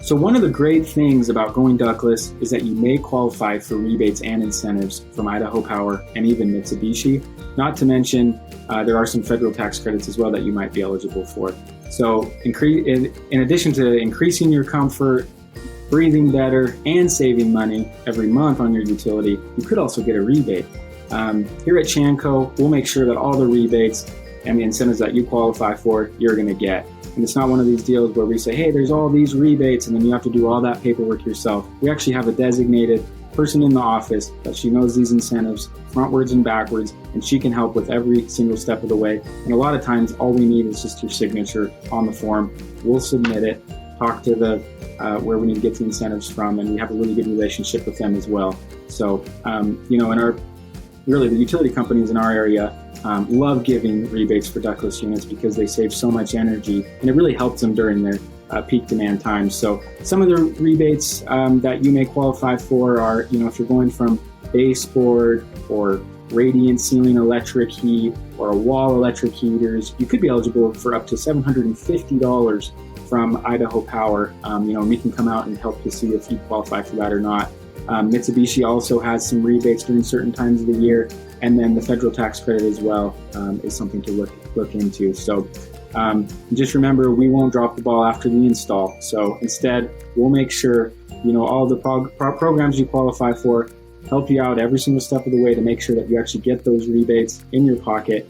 So one of the great things about going ductless is that you may qualify for rebates and incentives from Idaho Power and even Mitsubishi. Not to mention, there are some federal tax credits as well that you might be eligible for. So in addition to increasing your comfort, breathing better, and saving money every month on your utility, you could also get a rebate. Here at Shanco, we'll make sure that all the rebates and the incentives that you qualify for, you're going to get. And it's not one of these deals where we say, hey, there's all these rebates, and then you have to do all that paperwork yourself. We actually have a designated person in the office that she knows these incentives frontwards and backwards, and she can help with every single step of the way. And a lot of times, all we need is just your signature on the form. We'll submit it, talk to the where we need to get the incentives from, and we have a really good relationship with them as well. So, the utility companies in our area love giving rebates for ductless units because they save so much energy, and it really helps them during their peak demand times. So some of the rebates that you may qualify for are, if you're going from baseboard or radiant ceiling electric heat or wall electric heaters, you could be eligible for up to $750 from Idaho Power. We can come out and help you see if you qualify for that or not. Mitsubishi also has some rebates during certain times of the year, and then the federal tax credit as well is something to look into. So just remember, we won't drop the ball after the install. So instead, we'll make sure all the programs you qualify for help you out every single step of the way to make sure that you actually get those rebates in your pocket